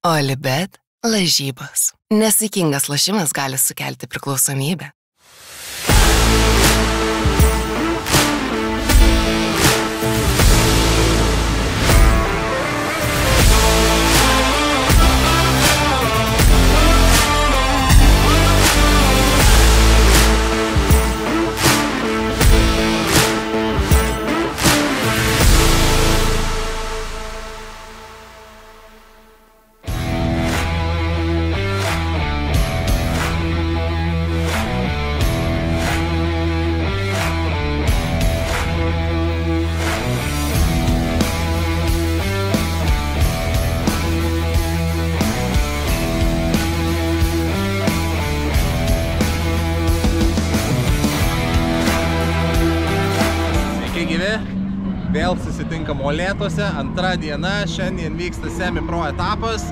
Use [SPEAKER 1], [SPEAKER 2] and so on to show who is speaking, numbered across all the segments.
[SPEAKER 1] Olibet lažybos. Nesaikingas lošimas gali sukelti priklausomybę.
[SPEAKER 2] Vėl susitinkam Molėtuose, antra diena, šiandien vyksta semi-pro etapas.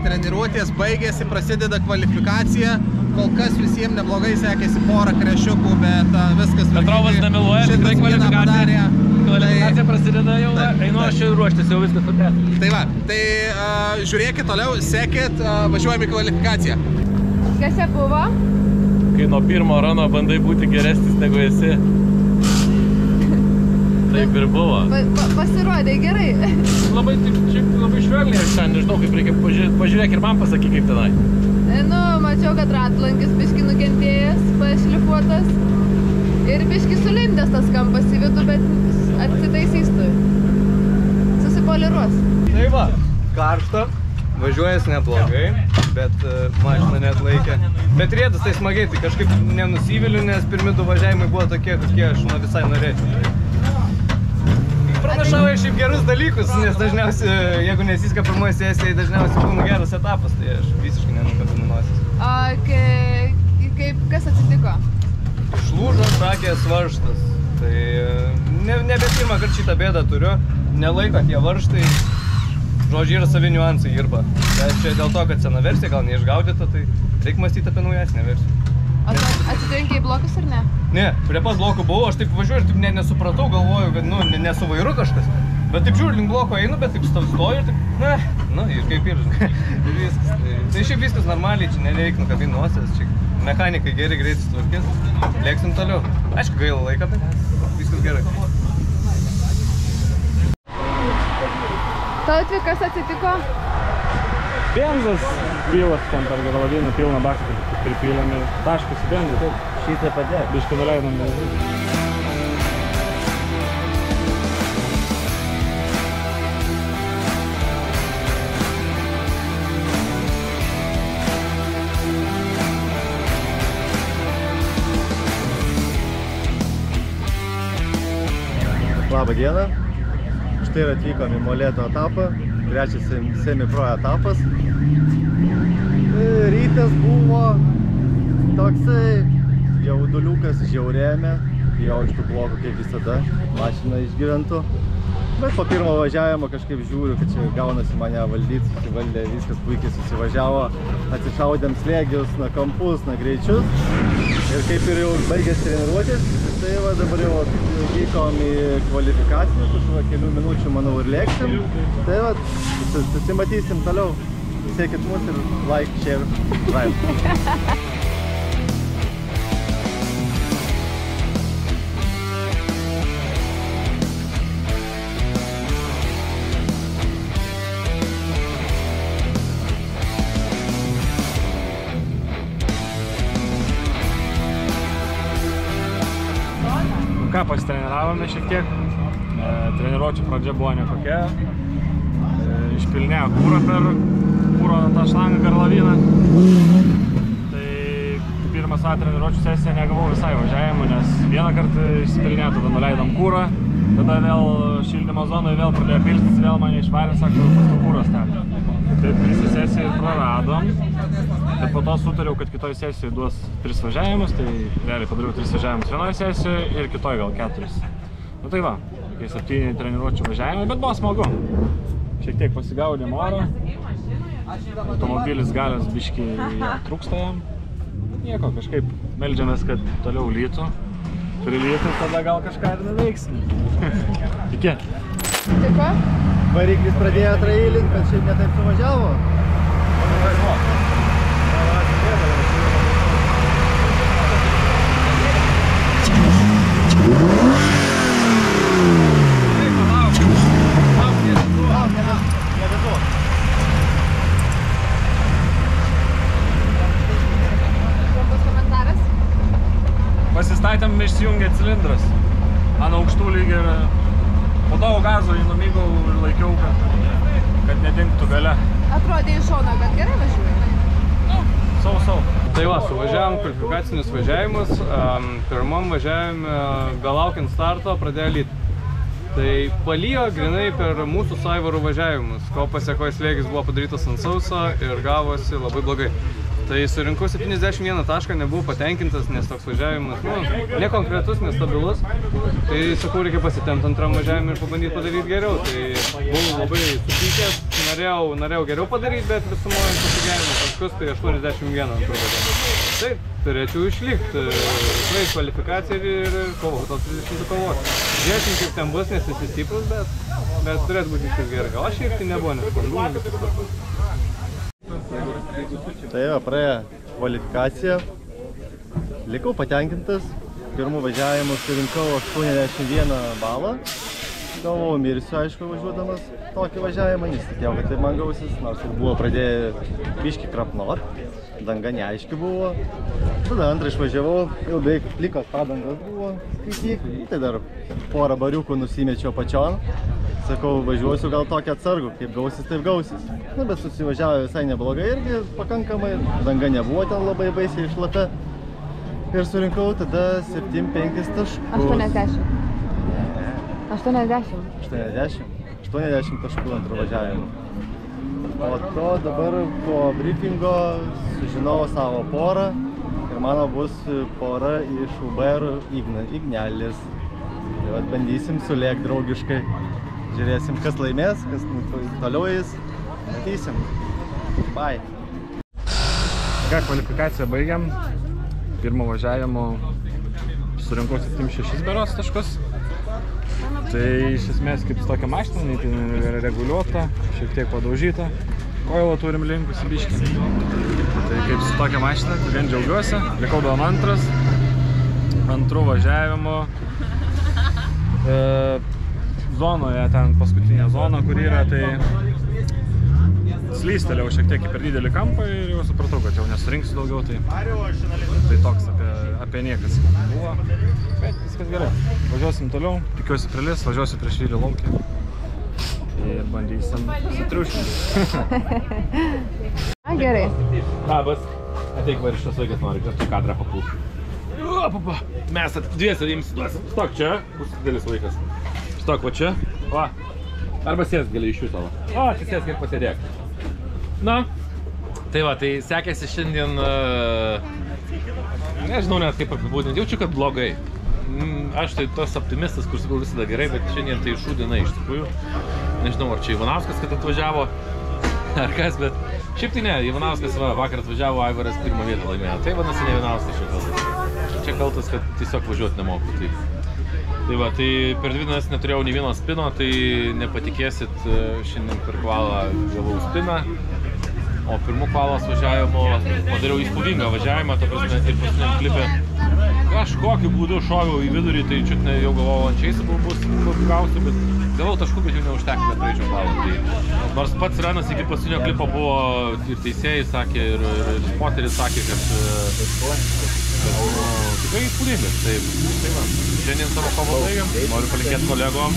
[SPEAKER 2] Treniruotės baigėsi, prasideda kvalifikacija. Kol kas visiems neblogai sekėsi porą krešiukų, bet viskas
[SPEAKER 3] Petrovas nemeluoja, tikrai kvalifikacija prasideda jau, einu aš ir ruoštis, jau viskas supręs.
[SPEAKER 2] Tai va, tai žiūrėkit toliau, sekit, važiuojam į kvalifikaciją.
[SPEAKER 4] Kas čia buvo?
[SPEAKER 3] Kai nuo pirmo rano bandai būti geresnis negu esi. Taip ir buvo.
[SPEAKER 4] Pasirodė gerai.
[SPEAKER 3] Labai švelniai aš ten, nežinau, kaip reikia pažiūrėk ir man pasakyk kaip tenai.
[SPEAKER 4] Nu, mačiau, kad ratlankis biški nukentėjęs, pašlifuotas ir biški sulindęs tas kampas į vidų, bet atsitaisys tu. Susipoliruos.
[SPEAKER 5] Tai va, karšta, važiuojas neblogai, bet mašina neatlaikė. Bet rėdas tai smagiai, tai kažkaip nenusiviliu, nes pirmi du važiavimai buvo tokie, kokie aš visai norėčiau. Pranašauja šiaip gerus dalykus, nes dažniausiai, jeigu nesiska pirmoji sesija, dažniausiai būna geras etapas, tai aš visiškai nenukabinu nosis.
[SPEAKER 4] Kas atsitiko?
[SPEAKER 5] Išlūžo šakės varžtas. Tai nebe pirmą kartą šitą bėdą turiu, nelaiko tie varžtai. Žodžiai yra savi niuansai irba. Bet čia dėl to, kad sena versija gal neišgaudyta, tai reikia mąstyti apie naujesnę versiją.
[SPEAKER 4] Atsitrenkė į blokus ar ne?
[SPEAKER 5] Ne, prie pat blokų buvau, aš taip važiuoju ir taip nesupratau, galvoju, kad nesu vairu kažkas. Bet taip žiūriu, link bloko einu, bet taip stoju ir taip, ir kaip ir, žinai. Ir viskas. Tai šiaip viskas normaliai, čia nereikia nukabinti nosies, čia mechanikai geri greitai sutvarkės. Lėksim toliau. Aišku, gaila laiką, bet viskas gerai.
[SPEAKER 4] Tautvi, kas atsitiko?
[SPEAKER 3] Benzas pilas ten per garlavyną, pilną baką pripylėm ir taškus į benzą. Taip,
[SPEAKER 5] šitą padėk.
[SPEAKER 3] Biškai nuleidom benzą.
[SPEAKER 6] Labą dieną. Štai ir atvykom į Molėtų etapą. Trečias semi-pro etapas. Rytas buvo toksai jauduliukas, žiaurėjame, jau iš tų blokų kaip visada, mašina išgyventų. Bet po pirmo važiavimo kažkaip žiūriu, kad čia gaunasi mane valdyti, susivaldė, viskas puikiai susivažiavo, atsišaudėm slėgius, na kampus, na greičius. Ir kaip ir jau baigės treniruotis, tai va dabar jau vykom į kvalifikaciją, už kelių minučių, manau, ir lėksim. Tai va, susimatysim toliau. Sekit mus ir like, share, drive.
[SPEAKER 3] Ką pasitreniravome šiek tiek, treniruočių pradžia buvo nekokia, išpilnėjo kūrą per kūro tą šlangą garlavyną. Tai pirmą savo treniruočių sesiją negavau visai važiavimų, nes vieną kartą išsipilnėjo, tada nuleidom kūrą, tada vėl šildymo zonoje vėl pradėjo pilstis, vėl mane išvarė, sako, paskui kūras teko. Taip visą sesiją ir praradom, bet po to sutariau, kad kitoj sesijoje duos 3 važiavimus, tai realiai padariau 3 važiavimus vienoje sesijoje ir kitoj gal 4. Nu tai va, 7 treniruočių važiavimai, bet buvo smagu. Šiek tiek pasigaudėm oro, automobilis galios biškį trūksta jam. Nieko, kažkaip meldžiamės, kad toliau lytų. Prilytų, tada gal kažką ir nuveiksim. Iki.
[SPEAKER 4] Tiko?
[SPEAKER 6] variklis pradėjo trailint, bet šiaip netaip suvažiavo.
[SPEAKER 3] Pasistatėm, išsijungė cilindras ant aukštų lygiai ir po daug gazo jį numygau ir laikiau, kad nedingtų gale.
[SPEAKER 4] Atrodė iš šono, bet gerai važiuoja.
[SPEAKER 3] Sau.
[SPEAKER 5] Tai va, suvažiavom kvalifikacinius važiavimus. Pirmam važiavime, belaukiant starto, pradėjo lyti. Tai palijo grinai per mūsų su Aivaru važiavimus, ko pasekoje slėgis buvo padarytas ant sauso ir gavosi labai blogai. Tai surinkau 71 tašką, nebuvau patenkintas, nes toks važiavimas, nekonkretus, nestabilus. Tai sakau, reikia pasitempti antram važiavimui ir pabandyti padaryti geriau. Tai buvau labai supykęs, norėjau geriau padaryti, bet visumoje pasigėrimo taškus, tai 81 antrų važiavimų. Tai turėčiau išlikti, praeiti kvalifikaciją ir kovoti, tos 30 kovoti. Žiūrėsim, kaip ten bus, nes esi stiprus, bet turėtų būti viskas gerai. O šiaip tai nebuvo nesklandumų, viskas tvarkos.
[SPEAKER 6] Tai va, praėjo kvalifikacija, likau patenkintas, pirmų važiavimų surinkau 81 balą, galvojau mirsiu, aišku, važiuodamas tokį važiavimą, nesitikėjau, kad tai man gausis, nors ir buvo pradėję biškį krapnot, danga neaiški buvo, tada antrą išvažiavau, jau beveik plikos padangas buvo, skaityk, tai dar porą bariukų nusimečiau pačion. Sakau, važiuosiu gal tokį atsargų, kaip gausis, taip gausis. Na, bet susivažiavo visai neblogai irgi, pakankamai, danga nebuvo ten labai baisiai šlapia. Ir surinkau tada 75 taškų.
[SPEAKER 4] 80.
[SPEAKER 6] 80 taškų antrų važiavimų. O to dabar po briefingo sužinojau savo porą ir mano bus pora iš Uber Ignelis. Tai vat bandysim sulėkti draugiškai. Žiūrėsim, kas laimės, kas toliau eis. Matysim. Bye.
[SPEAKER 3] Ką, kvalifikaciją baigiam. Pirmo važiavimo surinkau 76 berods taškus. Tai iš esmės kaip su tokia mašina, reguliuota, šiek tiek padaužyta. Koilo turim linkusi biškį. Tai kaip su tokia mašina, vien džiaugiuosi. Likau dėl antras. Antrų važiavimo. Zonoje, ten paskutinė zona, kur yra, tai slystelėjau šiek tiek per didelį kampą ir jau supratau, kad jau nesurinksiu daugiau, tai toks apie niekas buvo, bet viskas gerai. Važiuosim toliau, tikiuosi prilis, važiuosiu prieš vyrį laukį ir bandysim sutriuškinti.
[SPEAKER 4] Gerai.
[SPEAKER 7] Labas, ateik va ir šitas vaikas nori, kad tu kadrą papultų. Mes dviesi imsi duosim. Stok čia, bus didelis vaikas. Stok va čia. Va. Arba sėsk gali iš viso. O, atsisėsk ir pasėdėk. Na. Tai va, tai sekėsi šiandien... Nežinau net kaip apibūdinti. Jaučiu, kad blogai. Aš tai tos optimistas, kur sakau visada gerai, bet šiandien tai šūdina iš tikrųjų. Nežinau, ar čia Ivanauskas, kad atvažiavo, ar kas, bet... Šiaip tai ne, Ivanauskas vakar atvažiavo, Aivaras pirmą vietą laimėjo. Tai vadinasi ne Ivanauskas čia kaltas. Čia kaltas, kad tiesiog važiuoti nemoku. Tai va, tai per 2 dienas neturėjau nei vieno spino, tai nepatikėsit, šiandien per kvalą gavau spiną. O pirmų kvalos važiavimo padariau įspūdingą važiavimą, ta prasme, ir paskutiniam klipe kažkokiu būdu šoviau į vidurį, tai čiut ne jau galvojau ant Čeisų bus gausiu, bet gavau taškų, bet jau neužteko, kad praeičiau kvalą. Tai nors pats ranas iki paskutinio klipo buvo ir teisėjai sakė, ir spoteris sakė, kad tikrai įspūdingas. Tai va, šiandien savo kovą baigiam, noriu palinkėti kolegom.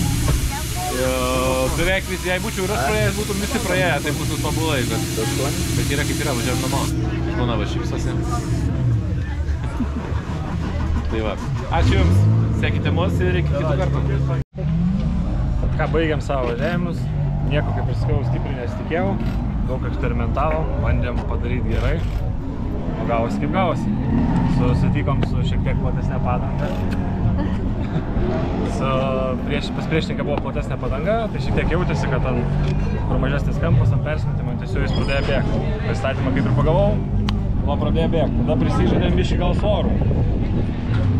[SPEAKER 7] Beveik visi, jei būčiau ir aš praėjęs, būtum visi praėję, tai būtų tobulai, bet yra kaip yra, važiavam namo. Žmona va šypsosi. Tai va, ačiū Jums, sekite mus ir iki kitų kartų.
[SPEAKER 3] Ką, baigiam savo važiavimus, nieko kaip ir sakau stipriai nesitikėjau, daug eksperimentavo, bandėm padaryti gerai, o gavosi kaip gavosi. Susitikom su šiek tiek platesnė padanga. Pas priešininką buvo platesnė padanga, tai šiek tiek jautėsi, kad kur mažesnis kampas ant persmetimo, tiesiog jis pradėjo bėgti. Pristatymą kaip ir pagalvojau, pradėjo bėgti. Tada prisižadėm biškį gal svorų.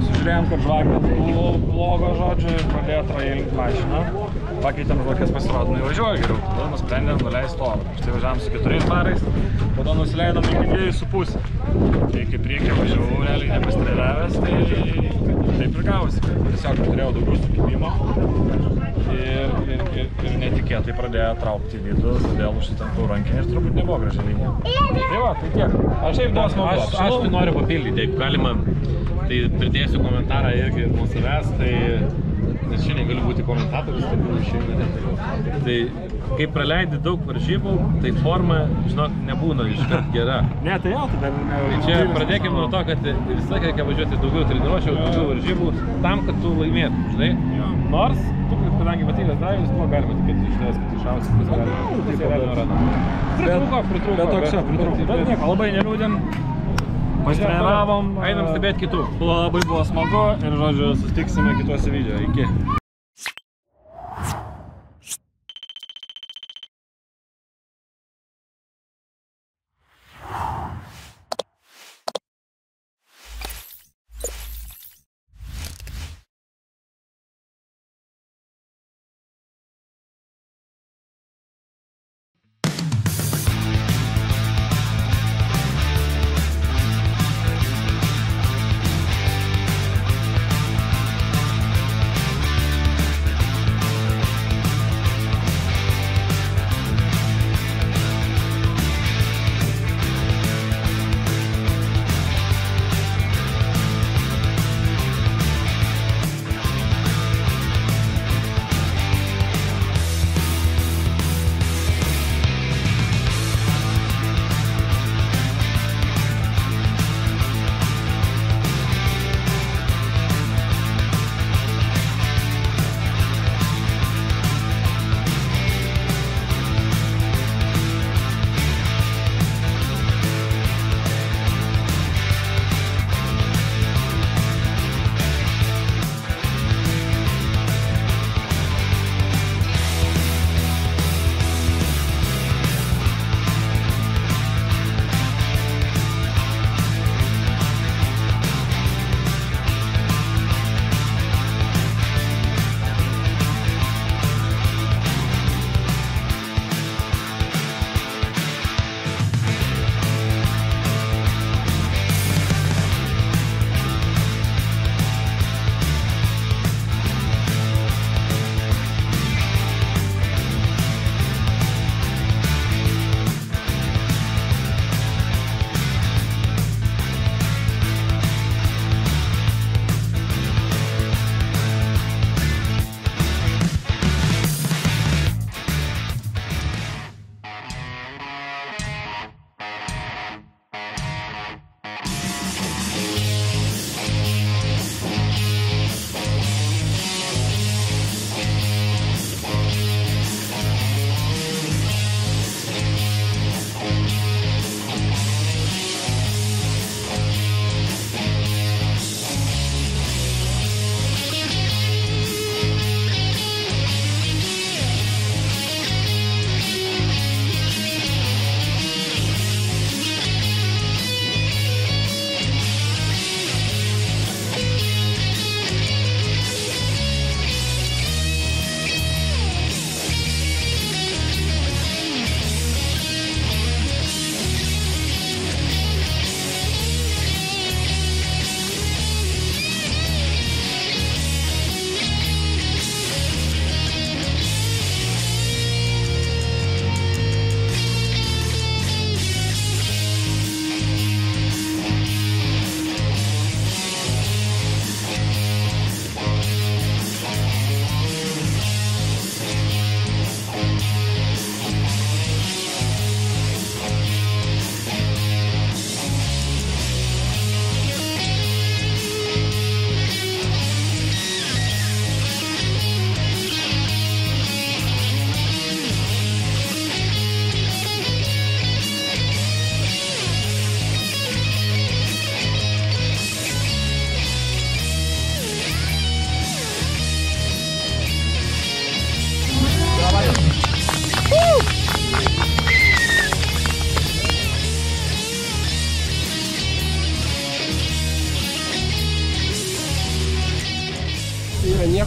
[SPEAKER 3] Sužiūrėjom, kad žvakės buvo blogo žodžio ir pradėjo trailinti mašiną. pakeitėm žvakės pasirodų, įvažiuoju geriau. Tada nusprendėm nuleisti orą. Štai važiavom su 4 barais, po to nusileidom iki 2,5. Tai kaip priekį važiavau, realiai nepastrėliavęs, tai taip ir gavosi. Tiesiog turėjau daugiau sukibimo ir netikėtai pradėjo traukti vidų, todėl užsitempiau rankinį ir turbūt nebuvo graži linija. Tai va, tai tiek. Aš taip buvo smagu.
[SPEAKER 7] Aš tai noriu papildyti, jeigu galima, tai pridėsiu komentarą irgi nuo savęs, tai nes šiandien galiu būti komentatorius, tai galiu šiandien neturiu. Tai kai praleidi daug varžybų, tai forma, žinok, nebūna iškart gera.
[SPEAKER 3] Ne, tai jau, tai dar ne.
[SPEAKER 7] Tai čia pradėkim nuo to, kad visą laiką reikia važiuoti daugiau treniruočių, daugiau varžybų, tam, kad tu laimėtum, žinai. Nors, tu, kadangi matylės davis, buvo galima tikėti išlės, kad išausi, kas galima. Pritrūko. Bet nieko, labai neliūdėm. Pasitreniravom, einam stebėti kitų. Labai buvo smagu ir, žodžiu, susitiksime kituose video. Iki.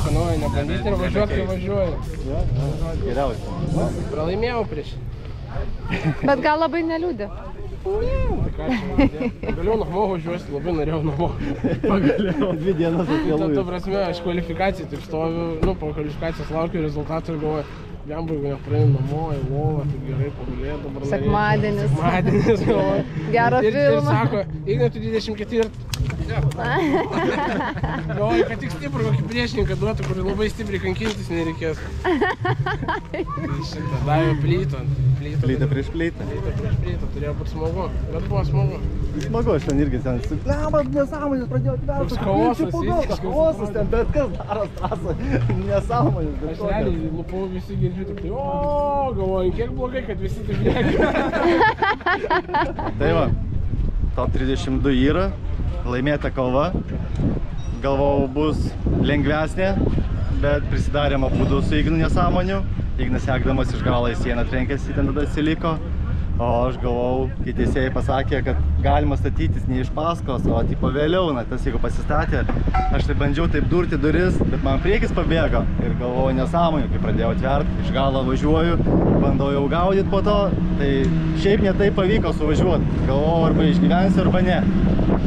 [SPEAKER 8] nieko naujo nebandyti ir važiuoti, kai važiuoju.
[SPEAKER 6] Geriausia.
[SPEAKER 8] Pralaimėjau prieš.
[SPEAKER 4] Bet gal labai neliūdė.
[SPEAKER 8] Tai ką čia, pagaliau namo važiuosi, labai norėjau namo.
[SPEAKER 6] Pagaliau. 2 dienas atėlų.
[SPEAKER 8] Ta prasme, aš kvalifikacijai taip stoviu, po kvalifikacijos laukiu rezultatų ir galvoju, jam jeigu nepraeinu namo, į lovą, tai gerai pagulėję dabar.
[SPEAKER 4] Sekmadienis.
[SPEAKER 8] Sekmadienis, galvoju.
[SPEAKER 4] Gerą filmą.
[SPEAKER 8] Ir sako, Ignatų 24. Galvoju, kad tik stiprų kokį priešininką duotų, kur labai stipriai kankintis nereikės. Tai šitą davė plytą.
[SPEAKER 6] Plytą prieš plytą.
[SPEAKER 8] Plytą prieš plytą, turėjo būti smagu. Bet buvo smagu.
[SPEAKER 6] Smagu, aš ten irgi ten su... Nesąmonės pradėjau atverti. Chaosas ten, bet kas daro trasą. Nesąmonės.
[SPEAKER 8] Aš realiai lupau visi girdžiu, tik tai, o, galvoju, kiek blogai, kad visi taip lieka.
[SPEAKER 6] Tai va, top 32 yra, laimėta kova. Galvojau bus lengvesnė, bet prisidarėm abudu su Ignu nesąmonių. Ignas sekdamas iš galo į sieną trenkėsi, ten tada atsiliko. O aš galvojau, kai teisėjai pasakė, kad galima statytis ne iš paskos, o tipo vėliau, tas jeigu pasistatė. Aš tai bandžiau taip durti duris, bet man priekis pabėgo ir galvojau nesąmonių, kai pradėjau atverti, iš galo važiuoju, bandau jau gaudyti po to, tai šiaip ne taip pavyko suvažiuoti. Galvojau, arba išgyvensiu, arba ne.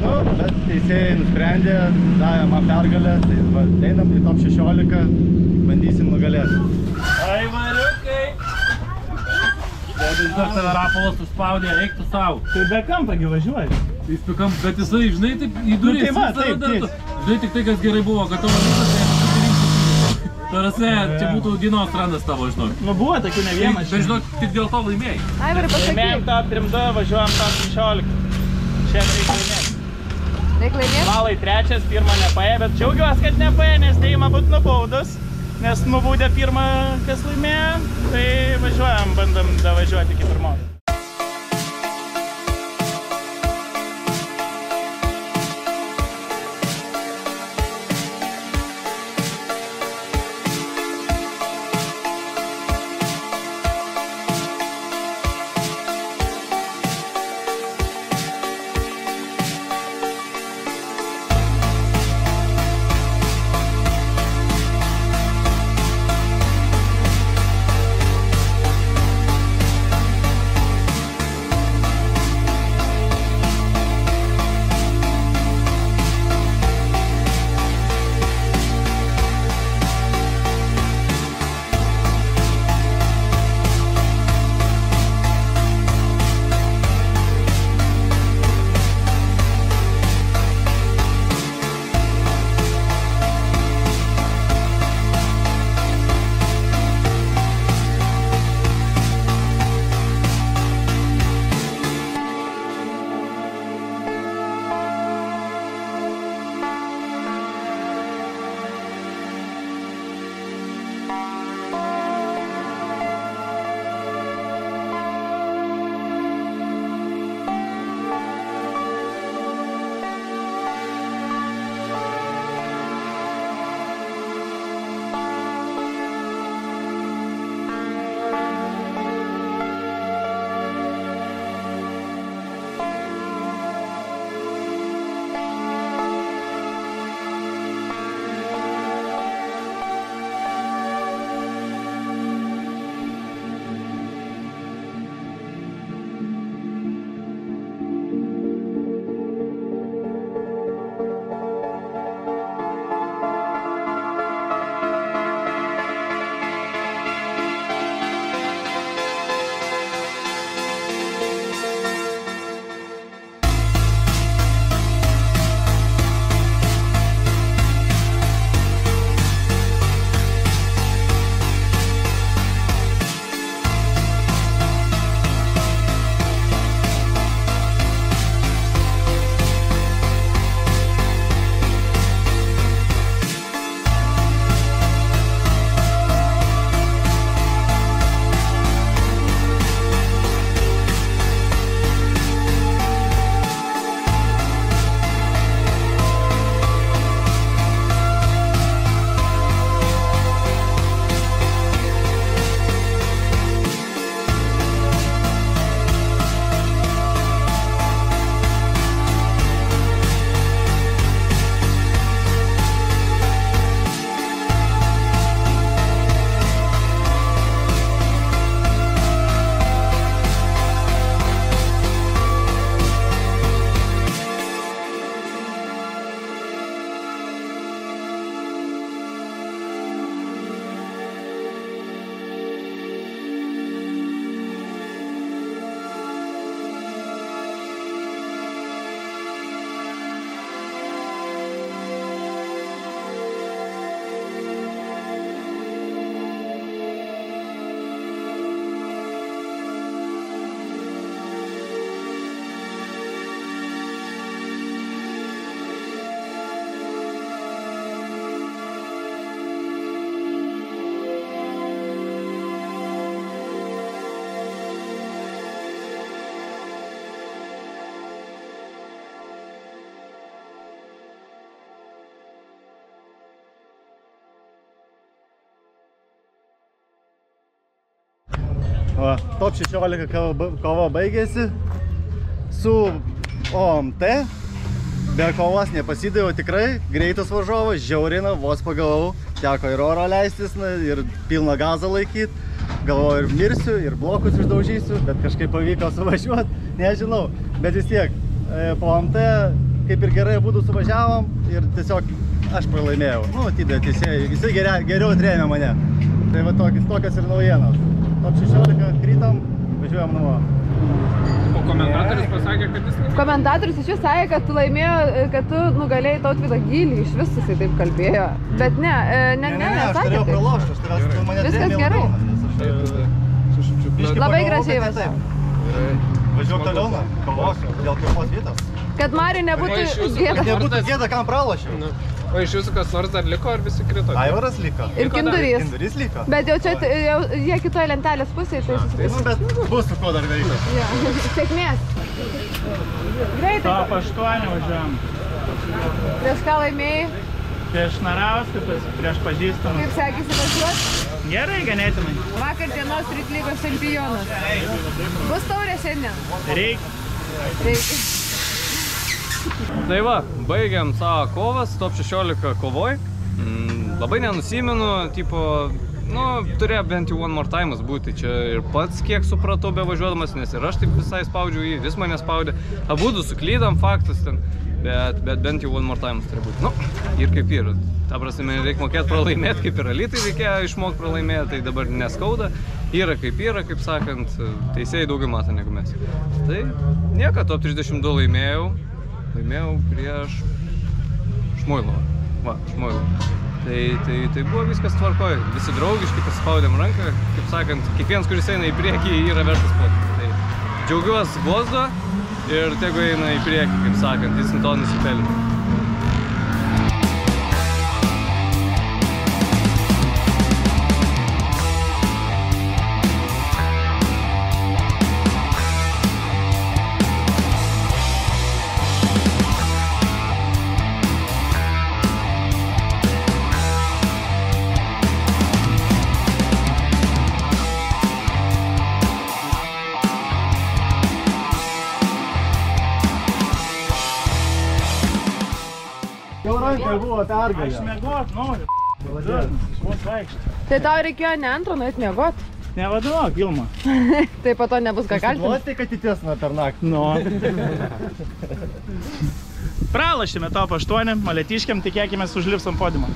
[SPEAKER 6] Nu, bet teisėjai nusprendė, davė man pergalę, tai va, einam į top 16, bandysim nugalėti.
[SPEAKER 7] Aivariukai! Žinok, tave Rapolas suspaudė, eik tu savo.
[SPEAKER 3] Tai be kampagi važiuoji.
[SPEAKER 7] Jis be kamp, bet jisai, žinai, taip į duris.
[SPEAKER 3] Nu, tai va, taip.
[SPEAKER 7] Žinai, tik tai, kas gerai buvo, kad tavo visas nesirinkti. Tarasi, čia būtų dienos randas tavo, žinok.
[SPEAKER 3] Nu, buvo tokių ne vienas.
[SPEAKER 7] Bet, žinok, tik dėl to laimėjai.
[SPEAKER 4] Aivarai, pasakyk.
[SPEAKER 3] Laimėjom top 3-2, važiuojam top 16. Šiandien reikia laimėti.
[SPEAKER 4] Reikia laimėti?
[SPEAKER 3] Valai 3, pirmą nepaėjo, bet džiaugiuosi, kad nepaėjo, nes tai ima būt nubaudus. Nes nubaudė pirmą, kas laimėjo, tai važiuojam, bandom davažiuoti iki pirmos.
[SPEAKER 6] Va, top 16 kova baigėsi su OMT. Be kovos nepasidaviau tikrai, greitas varžovas, žiaurina, vos pagavau. Teko ir oro leistis ir pilną gazą laikyti. Galvoju ir mirsiu, ir blokus išdaužysiu, bet kažkaip pavyko suvažiuoti, nežinau. Bet vis tiek, po OMT kaip ir gerai būdų suvažiavom ir tiesiog aš pralaimėjau. Nu, atidėjo teisėjai, jisai geriau atrėmė mane. Tai va tokias ir naujienos. Top 16 krytam, važiuojam namo.
[SPEAKER 5] O komentatorius pasakė, kad jis laimėjo?
[SPEAKER 4] Komentatorius iš vis sakė, kad tu laimėjo, kad tu nugalėjai Tautvydą Gylį, iš vis jisai taip kalbėjo. Bet ne,
[SPEAKER 6] aš turėjau pralošti, aš turėjau mane
[SPEAKER 4] viskas gerai. Labai gražiai važiavo.
[SPEAKER 6] Važiuok toliau, kovos dėl pirmos vietos.
[SPEAKER 4] Kad Mariui nebūtų gėda.
[SPEAKER 6] Nebūtų gėda, kam pralošiau.
[SPEAKER 5] O iš jūsų kas nors dar liko ar visi krito?
[SPEAKER 6] Aivaras liko.
[SPEAKER 4] Ir Kindurys.
[SPEAKER 6] Kindurys liko.
[SPEAKER 4] Bet jau čia, jie kitoje lentelės pusėje, tai susipažįs.
[SPEAKER 6] Bet bus su ko dar veikti.
[SPEAKER 4] Sėkmės. Greitai.
[SPEAKER 9] Top 8 važiuojam.
[SPEAKER 4] Prieš ką laimėjai?
[SPEAKER 9] Prieš Narauską, prieš pažįstamą.
[SPEAKER 4] Kaip sekėsi važiuoti?
[SPEAKER 9] Gerai, ganėtinai.
[SPEAKER 4] Vakar dienos Street lygos čempionas. Bus taurė šiandien?
[SPEAKER 9] Reikia.
[SPEAKER 5] Tai va, baigiam savo kovas, top 16 kovoj. Labai nenusimenu, tipo, nu, turėjo bent jau one more time'as būti čia ir pats kiek supratau bevažiuodamas, nes ir aš taip visai spaudžiau jį, vis mane spaudė. Abudu suklydam, faktas ten, bet bent jau one more time'as turėjo būti. Nu, ir kaip ir, ta prasme, reikia mokėti pralaimėti, kaip ir Alytai reikėjo išmokti pralaimėti, tai dabar neskauda. Yra, kaip sakant, teisėjai daugiau mato negu mes. Tai nieko, top 32 laimėjau prieš Šmoilovą. Va, Šmoilovą. Tai buvo viskas tvarkoj. Visi draugiški, pasispaudėm ranką. Kaip sakant, kiekvienas, kuris eina į priekį, yra vertas pokytis. Tai džiaugiuosi Gvozdo ir tegu eina į priekį, kaip sakant, jis to nusipelnė.
[SPEAKER 6] Jau rankai buvo pergalė.
[SPEAKER 9] Aš mėgot noriu. Išmos vaikščiai.
[SPEAKER 4] Tai tau reikėjo ne antro nueit mėgot?
[SPEAKER 9] Nevaduok, Ilma.
[SPEAKER 4] Tai po to nebus ką kaltinti.
[SPEAKER 6] Susiduosi, kad įtiesina per naktį.
[SPEAKER 9] Nu. Pralašėme top 8, Maletiškiam, tikėkime užlipsom podiumą.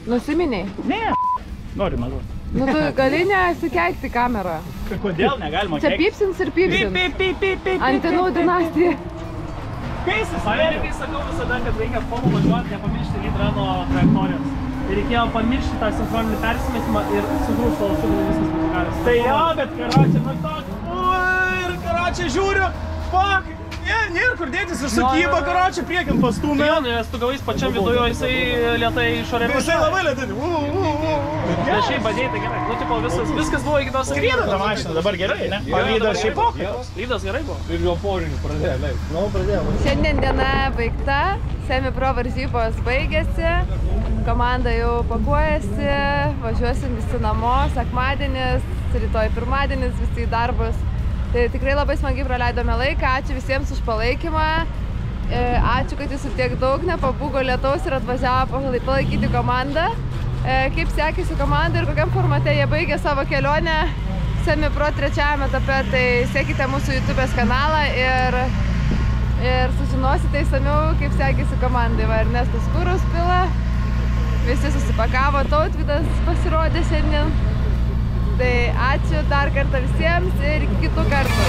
[SPEAKER 4] Nusiminiai?
[SPEAKER 9] Ne, noriu mėgot.
[SPEAKER 4] Nu tu gali nesikeikti kamerą.
[SPEAKER 9] Kodėl negalima
[SPEAKER 4] Čia pypsins ir pypsins. Antinų dinastija.
[SPEAKER 9] Keisis, Amerikai sakau visada, kad reikia FOMO važiuoti, nepamiršti lydrano trajektorijos. Ir reikėjo pamiršti tą sinchroninį persimetimą ir sugrūs savo sugrūs viskas būtų galės. Tai jo, bet karočią, nu toks, ir karočią žiūriu, fuck, nėra kur dėtis ir sukyba karočią priekin pastumė.
[SPEAKER 5] Jo, nes tu gavais pačiam viduje, jisai lietai išorė važiuoja.
[SPEAKER 6] Jisai labai lietai.
[SPEAKER 5] Bet šiaip badėjai, tai gerai. Nu, tipo, viskas buvo iki tos
[SPEAKER 9] Skrido tą mašiną, dabar gerai, ne? O lydas šiaip pokas.
[SPEAKER 5] Lydas gerai buvo.
[SPEAKER 6] Ir jo porinį pradėjo leisti. Nu, pradėjo.
[SPEAKER 4] Šiandien diena baigta, semi-pro varžybos baigėsi, komanda jau pakuojasi, važiuosim visi namo, sekmadienis, rytoj pirmadienis, visi į darbus. Tai tikrai labai smagiai praleidome laiką, ačiū visiems už palaikymą, ačiū, kad jūsų tiek daug nepabūgo lietaus ir atvažiavo palaikyti komandą. Kaip sekėsi komanda ir kokiam formate jie baigė savo kelionę semi-pro trečiajame etape, tai sekite mūsų YouTube'ės kanalą ir sužinosite įsamiau, kaip sekėsi komandai. Va, Ernestas Kurus pila, visi susipakavo, Tautvydas pasirodė šiandien. Tai ačiū dar kartą visiems ir iki kitų kartų.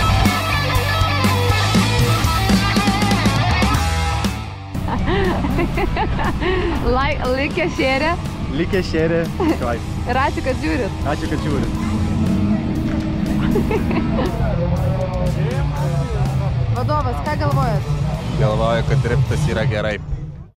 [SPEAKER 4] Likė šėrė.
[SPEAKER 6] Likė šėrė.
[SPEAKER 4] Ir ačiū, kad žiūrit.
[SPEAKER 6] Ačiū, kad žiūrit.
[SPEAKER 4] Vadovas, ką galvojat?
[SPEAKER 2] Galvoju, kad driftas yra gerai.